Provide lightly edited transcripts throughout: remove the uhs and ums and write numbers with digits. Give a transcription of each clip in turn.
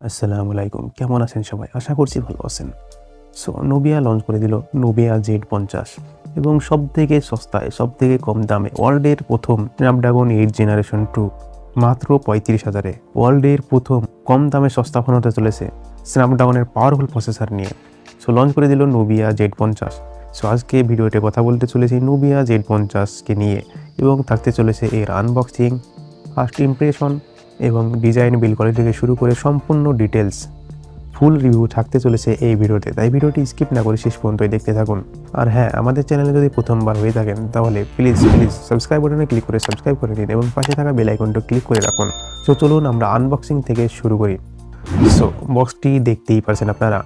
আসসালামু আলাইকুম, কেমন আছেন সবাই? আশা করছি ভালো আছেন। সো নোবিয়া লঞ্চ করে দিল নোবিয়া Z50 এবং সবথেকে সস্তায় সবথেকে কম দামে ওয়ার্ল্ডের প্রথম স্ন্যাপড্রাগন 8 জেনারেশন 2 মাত্র 35,000-এ ওয়ার্ল্ডের প্রথম কম দামে সস্তা ফোন হতে চলেছে স্ন্যাপড্রাগনের পাওয়ারফুল প্রসেসর নিয়ে। সো লঞ্চ করে দিল নোবিয়া Z50। সো আজকে ভিডিওতে কথা বলতে চলেছি নোবিয়া Z50কে নিয়ে এবং থাকতে চলেছে এর আনবক্সিং, ফার্স্ট ইমপ্রেশন এবং ডিজাইন, বিল কোয়ালিটি থেকে শুরু করে সম্পূর্ণ ডিটেলস ফুল রিভিউ থাকতে চলেছে এই ভিডিওতে। তাই ভিডিওটি স্কিপ না করে শেষ পর্যন্তই দেখতে থাকুন। আর হ্যাঁ, আমাদের চ্যানেলে যদি প্রথমবার হয়ে থাকেন তাহলে প্লিজ সাবস্ক্রাইব বাটনে ক্লিক করে সাবস্ক্রাইব করে দিন এবং পাশে থাকা বেল আইকনটা ক্লিক করে রাখুন। সো চলুন আমরা আনবক্সিং থেকে শুরু করি। সো বক্সটি দেখতেই পারছেন আপনারা,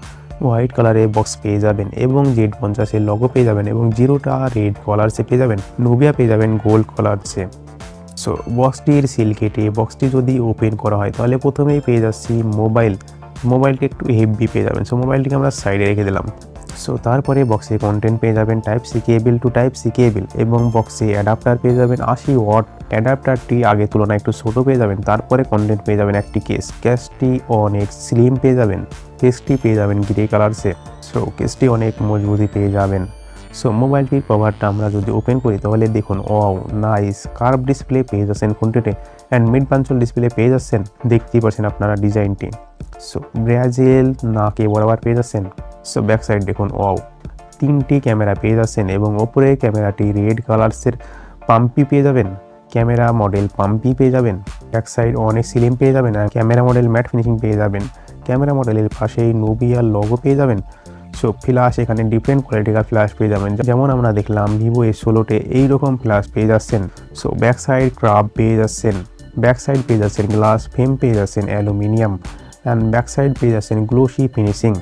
হোয়াইট কালারে বক্স পেয়ে যাবেন এবং Z50-এর লগো পেয়ে যাবেন এবং জিরোটা রেড কলারসে পেয়ে যাবেন, নোবিয়া পেয়ে যাবেন গোল্ড কলারসে। সো বক্সটির সিল কেটে বক্সটি যদি ওপেন করা হয় তাহলে প্রথমেই পেয়ে যাচ্ছি মোবাইলটি একটু হেভি পেয়ে যাবেন। সো মোবাইলটিকে আমরা সাইডে রেখে দিলাম। সো তারপরে বক্সে কন্টেন্ট পেয়ে যাবেন type C cable to type C cable এবং বক্সে অ্যাডাপ্টার পেয়ে যাবেন 80 ওয়াট। অ্যাডাপ্টারটি আগের তুলনায় একটু ছোটো পেয়ে যাবেন। তারপরে কন্টেন্ট পেয়ে যাবেন একটি কেসটি অনেক স্লিম পেয়ে যাবেন। কেসটি পেয়ে যাবেন গ্রে কালারসে। সো কেসটি অনেক মজবুতি পেয়ে যাবেন। সো মোবাইলটির কভারটা আমরা যদি ওপেন করি তাহলে দেখুন, ওয়াও নাইস কার্ভ ডিসপ্লে পেয়ে যাচ্ছেন ফোনটিতে অ্যান্ড মিড পাঞ্চল ডিসপ্লে পেয়ে যাচ্ছেন, দেখতেই পাচ্ছেন আপনারা ডিজাইনটি। সো ব্রাজিল নাকে বরাবর পেয়ে যাচ্ছেন। সো ব্যাক সাইড দেখুন, ওয়াও তিনটি ক্যামেরা পেয়ে যাচ্ছেন এবং ওপরে ক্যামেরাটি রেড কালার্সের পাম্পি পেয়ে যাবেন, ক্যামেরা মডেল পাম্পি পেয়ে যাবেন। ব্যাক সাইড অনেক সিলিম পেয়ে যাবেন আর ক্যামেরা মডেল ম্যাট ফিনিশিং পেয়ে যাবেন। ক্যামেরা মডেলের পাশেই নোবিয়ার লগো পেয়ে যাবেন। সো ফ্ল্যাশ এখানে ডিফারেন্ট কোয়ালিটির ফ্ল্যাশ পেয়ে যাবেন, যেমন আমরা দেখলাম ভিভো S16-তে এইরকম ফ্ল্যাশ পেয়ে যাচ্ছেন। সো ব্যাক সাইড ক্রাব পেয়ে যাচ্ছেন, ব্যাক সাইড পেয়ে যাচ্ছেন গ্লাস ফ্রেম পেয়ে যাচ্ছেন অ্যালুমিনিয়াম অ্যান্ড ব্যাক সাইড পেয়ে যাচ্ছেন গ্লোসি ফিনিশিং।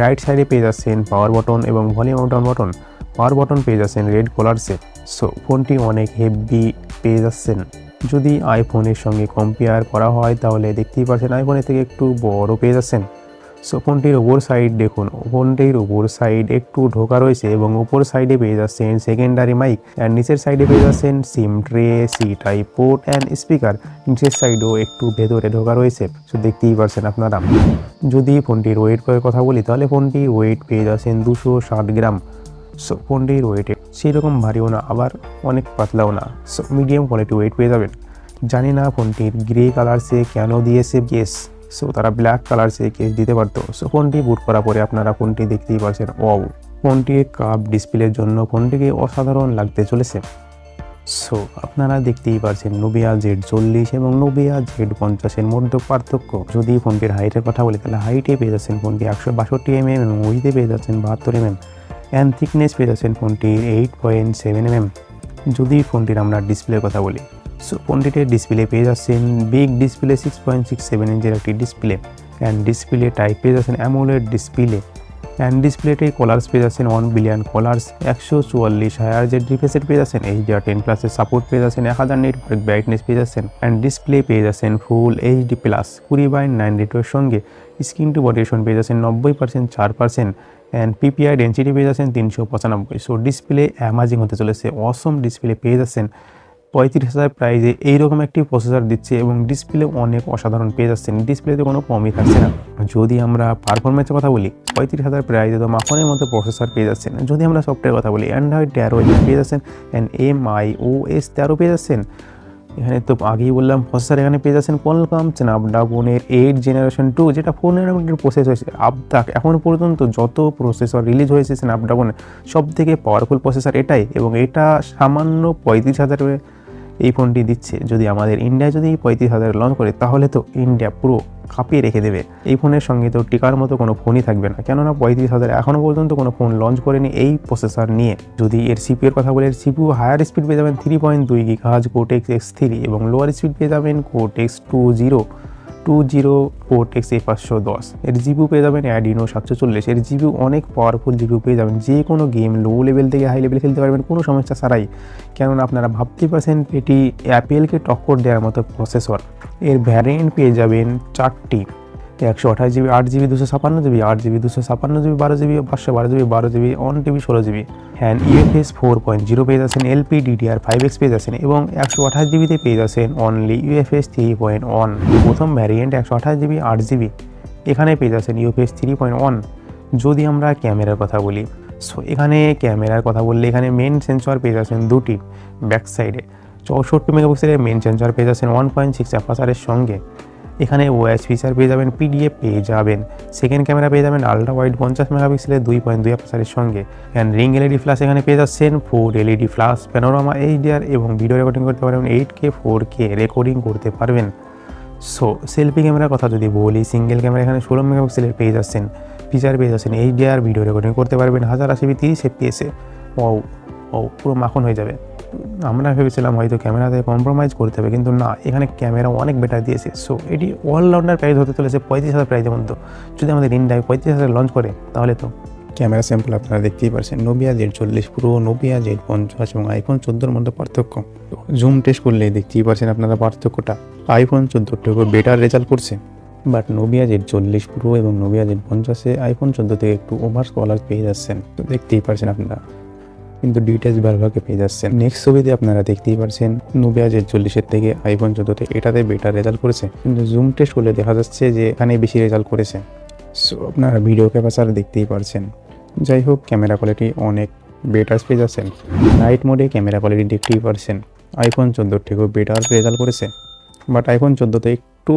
রাইট সাইডে পেয়ে যাচ্ছেন পাওয়ার বটন এবং ভলিউম ডাউন বটন। পাওয়ার বটন পেয়ে যাচ্ছেন রেড কালারসে। সো ফোনটি অনেক হেভি পেয়ে যাচ্ছেন। যদি আইফোনের সঙ্গে কম্পেয়ার করা হয় তাহলে দেখতেই পাচ্ছেন আইফোনের থেকে একটু বড় পেয়ে যাচ্ছেন। সো ফোনটির ওপর সাইড দেখুন, ফোনটির ওপর সাইড একটু ঢোকা রয়েছে এবং উপর সাইডে পেয়ে যাচ্ছেন সেকেন্ডারি মাইক অ্যান্ড নিচের সাইডে পেয়ে যাচ্ছেন SIM tray, C type port and speaker. নিচের সাইডেও একটু ভেতরে ঢোকা রয়েছে। সো দেখতেই পারছেন আপনারা। যদি ফোনটির ওয়েট করে কথা বলি তাহলে ফোনটির ওয়েট পেয়ে যাচ্ছেন 260 গ্রাম। সো ফোনটির ওয়েটে সেরকম ভারীও না আবার অনেক পাতলাও না। সো মিডিয়াম কোয়ালিটি ওয়েট পেয়ে যাবেন। জানি না ফোনটির গ্রে কালারসে কেন দিয়েছে কেস। সো তারা ব্ল্যাক কালারসে কেস দিতে পারতো। সো ফোনটি বুট করার পরে আপনারা ফোনটি দেখতেই পাচ্ছেন, ওয়াও ফোনটির কার্ভ ডিসপ্লের জন্য ফোনটিকে অসাধারণ লাগতে চলেছে। সো আপনারা দেখতেই পাচ্ছেন নোবিয়া Z40 এবং নোবিয়া Z50-এর মধ্যে পার্থক্য। যদি ফোনটির হাইটের কথা বলি তাহলে হাইটে পেয়ে যাচ্ছেন ফোনটি 162 mm এবং উইথে পেয়ে যাচ্ছেন 72 mm অ্যান্ড থিকনেস পেয়ে যাচ্ছেন ফোনটির 8.7 mm। যদি ফোনটির আমরা ডিসপ্লের কথা বলি, সো ফোনটিতে ডিসপ্লে পেয়ে যাচ্ছেন বিগ ডিসপ্লে 6.67 ইঞ্চের একটি ডিসপ্লে অ্যান্ড ডিসপ্লে টাইপ পেয়ে যাচ্ছেন অ্যামোলেড ডিসপ্লে অ্যান্ড ডিসপ্লেতে কলার্স পেয়ে যাচ্ছেন 1 বিলিয়ন কলার্স, 144 হায়ার রিফ্রেশ পেয়ে যাচ্ছেন, HDR10+-এর সাপোর্ট পেয়ে যাচ্ছেন, 1000 নিট ব্রাইটনেস পেয়ে যাচ্ছেন অ্যান্ড ডিসপ্লে পেয়ে যাচ্ছেন ফুল HD+ 20/9 রেটিওর সঙ্গে স্ক্রিন টু বডি রেশিও পেয়ে যাচ্ছেন 90% 4% অ্যান্ড PPI ডেন্সিটি পেয়ে যাচ্ছেন 395। সো ডিসপ্লে অ্যামাজিং হতে চলেছে, অসম ডিসপ্লে পেয়ে যাচ্ছেন। 35,000 প্রাইজে এইরকম একটি প্রসেসর দিচ্ছে এবং ডিসপ্লে অনেক অসাধারণ পেয়ে যাচ্ছেন। ডিসপ্লেতে কোনো কমই থাকছে না। যদি আমরা পারফরমেন্সের কথা বলি 35,000 প্রাইজে তো মাখনের মতো প্রসেসর পেয়ে যাচ্ছেন। যদি আমরা সফটওয়্যার কথা বলি অ্যান্ড্রয়েড 13 পেয়ে যাচ্ছেন অ্যান্ড MIOS 13 পেয়ে যাচ্ছেন। এখানে তো আগেই বললাম প্রসেসর এখানে পেয়ে যাচ্ছেন কোয়ালকম স্ন্যাপড্রাগনের 8 জেনারেশন 2, যেটা 4 ন্যানোমিটার প্রসেস হয়েছে। এখন পর্যন্ত যত প্রসেসর রিলিজ হয়েছে স্ন্যাপড্রাগনের সবথেকে পাওয়ারফুল প্রসেসর এটাই এবং এটা সামান্য 35,000 এই ফোনটি দিচ্ছে। যদি আমাদের ইন্ডিয়ায় যদি 35,000 লঞ্চ করে তাহলে তো ইন্ডিয়া পুরো কাঁপিয়ে রেখে দেবে। এই ফোনের সঙ্গে তো টিকার মতো কোনো ফোনই থাকবে না, কেননা 35,000 এখনও পর্যন্ত কোনো ফোন লঞ্চ করেনি এই প্রসেসর নিয়ে। যদি এর CPU এর কথা বলি, এর CPU হায়ার স্পিড পেয়ে যাবেন 3.2 GHz Cortex X3 এবং লোয়ার স্পিড পেয়ে যাবেন Cortex 20 Cortex A510। এর GPU পেয়ে যাবেন Adreno 740। এর GPU অনেক পাওয়ারফুল GPU পেয়ে যাবেন, যে কোনো গেম লো লেভেল থেকে হাই লেভেল খেলতে পারবেন কোনো সমস্যা ছাড়াই, কেননা আপনারা ভাবতেই পারছেন এটি অ্যাপেলকে টক্কর দেওয়ার মতো প্রসেসর। এর ভ্যারিয়েন্ট পেয়ে যাবেন 4টি, 128GB 8GB 256GB 8GB 256GB 12GB 512GB 12GB 1TB 16GB and UFS 4.0 পেয়ে যাচ্ছেন, LPDDR5X পেয়ে যাচ্ছেন এবং 128GBতে পেয়ে যাচ্ছেন অনলি UFS 3.1। প্রথম ভ্যারিয়েন্ট 128GB 8GB এখানে পেয়ে যাচ্ছেন ইউপিএস 3.1। যদি আমরা ক্যামেরার কথা বলি, সো এখানে ক্যামেরার কথা বললে এখানে মেন সেন্সর পেয়ে যাচ্ছেন দুটি ব্যাক সাইডে। 64 মেগাপিক্সেলের মেন সেন্সর পেয়ে যাচ্ছেন 1.6 অ্যাপারচারের সঙ্গে। এখানে ওএস ফিচার পেয়ে যাবেন, পিডিএফ পেয়ে যাবেন। সেকেন্ড ক্যামেরা পেয়ে যাবেন আলট্রা ওয়াইড 50 মেগাপিক্সেলের 2.2 অ্যাপারচারের সঙ্গে। অ্যান্ড রিং এলইডি ফ্ল্যাশ এখানে পেয়ে যাচ্ছেন, 4 এলইডি ফ্ল্যাশ, প্যানোরামা এইচডিআর এবং ভিডিও রেকর্ডিং করতে পারবেন 8K 4K রেকর্ডিং করতে পারবেন। সো সেলফি ক্যামেরার কথা যদি বলি, সিঙ্গেল ক্যামেরা এখানে 16 মেগাপিক্সেলের পেয়ে যাচ্ছেন, ফিচার পেয়ে যাচ্ছেন এইচডিআর, ভিডিও রেকর্ডিং করতে পারবেন 1080p 30 fps-এ। পুরো মাখন হয়ে যাবে। আমরা ভেবেছিলাম হয়তো ক্যামেরাতে কম্প্রোমাইজ করতে হবে, কিন্তু না, এখানে ক্যামেরা অনেক বেটার দিয়েছে। সো এটি অলরাউন্ডার প্রাইস হতে চলেছে 35,000 প্রাইসের মধ্যে। যদি আমাদের ইন্ডিয়ায় 35,000 লঞ্চ করে, তাহলে তো ক্যামেরা স্যাম্পল আপনারা দেখতেই পাচ্ছেন। Nubia Z40 Pro, Nubia Z50 এবং আইফোন 14-র মধ্যে পার্থক্য। জুম টেস্ট করলে দেখতেই পাচ্ছেন আপনারা পার্থক্যটা। আইফোন 14 থেকে বেটার রেজাল্ট করছে, বাট Nubia Z40 Pro এবং Nubia Z50-এ আইফোন 14 থেকে একটু ওভার কালার পেয়ে যাচ্ছেন, তো দেখতেই পাচ্ছেন আপনারা, কিন্তু ডিটেলস ভালোভাবে পেয়ে যাচ্ছেন। নেক্সট ছবিতে আপনারা দেখতেই পাচ্ছেন Nubia Z40-এর থেকে আইফোন 14-তে এটাতে বেটার রেজাল্ট করেছে, কিন্তু জুম টেস্ট করলে দেখা যাচ্ছে যে এখানে বেশি রেজাল্ট করেছে। সো আপনারা ভিডিও ক্যাপাচার দেখতেই পাচ্ছেন। যাই হোক, ক্যামেরা কোয়ালিটি অনেক বেটার পেয়ে যাচ্ছেন। নাইট মোডে ক্যামেরা কোয়ালিটি দেখতেই পাচ্ছেন আইফোন 14 থেকেও বেটার রেজাল্ট করেছে, বাট আইফোন 14-তে একটু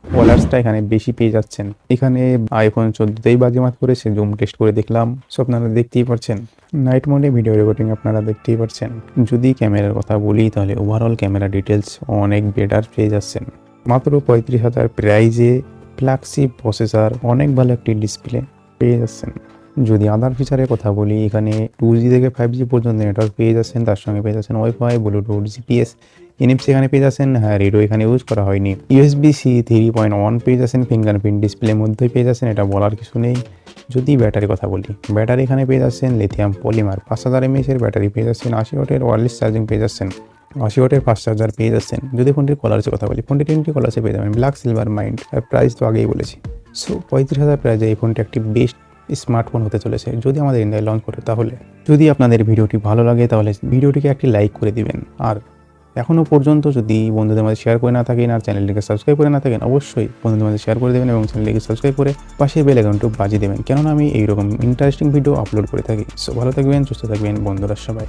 কালারসটা এখানে বেশি পেয়ে যাচ্ছেন। এখানে আইফোন 14-তেই বাজিমাত করেছে, জুম টেস্ট করে দেখলাম। সো আপনারা দেখতেই পাচ্ছেন নাইট মোডে ভিডিও রেকর্ডিং আপনারা দেখতেই পাচ্ছেন। যদি ক্যামেরার কথা বলি, তাহলে ওভারঅল ক্যামেরা ডিটেলস অনেক বেটার পেয়ে যাচ্ছেন। মাত্র 35,000 প্রাইজে ফ্ল্যাগশিপ প্রসেসর, অনেক ভালো একটি ডিসপ্লে পেয়ে যাচ্ছেন। যদি আদার ফিচারের কথা বলি, এখানে 2G থেকে 5G পর্যন্ত নেটওয়ার্ক পেয়ে যাচ্ছেন, তার সঙ্গে পেয়ে যাচ্ছেন ওয়াইফাই, ব্লুটুথ, জিপিএস, NFC এখানে পেয়ে যাচ্ছেন। হ্যাঁ, রেডিও এখানে ইউজ করা হয়নি। USB-C 3.1 পেয়ে যাচ্ছেন, ফিঙ্গারপ্রিন্ট ডিসপ্লের মধ্যেই পেয়ে যাচ্ছেন, এটা বলার কিছু নেই। যদি ব্যাটারির কথা বলি, ব্যাটারি এখানে পেয়ে যাচ্ছেন লিথিয়াম পলিমার 5000 mAh ব্যাটারি পেয়ে যাচ্ছেন, 80 ওয়াটের ওয়্যারলেস চার্জিং পেয়ে যাচ্ছেন, 80 ওয়াটের ফাস্ট চার্জার পেয়ে যাচ্ছেন। যদি ফোনটির কলার্সের কথা বলি, ফোনটি 10টি কলার্সে পেয়ে যাবেন, ব্ল্যাক, সিলভার, মাইন্ড। আর প্রাইস তো আগেই বলেছি। সো 35,000 প্রাইজে এই ফোনটি একটি বেস্ট স্মার্টফোন হতে চলেছে যদি আমাদের ইন্ডিয়ায় লঞ্চ করে। তাহলে যদি আপনাদের ভিডিওটি ভালো লাগে, তাহলে ভিডিওটিকে একটি লাইক করে দিবেন। আর এখনও পর্যন্ত যদি বন্ধুদের মাঝে শেয়ার করে না থাকেন আর চ্যানেলটিকে সাবস্ক্রাইব করে না থাকেন, অবশ্যই বন্ধুদের মাঝে শেয়ার করে দেবেন এবং চ্যানেলটিকে সাবস্ক্রাইব করে পাশে বেল আইকনটি বাজিয়ে দেবেন, কেননা আমি এইরকম ইন্টারেস্টিং ভিডিও আপলোড করে থাকি। সো ভালো থাকবেন, সুস্থ থাকবেন বন্ধুরা সবাই।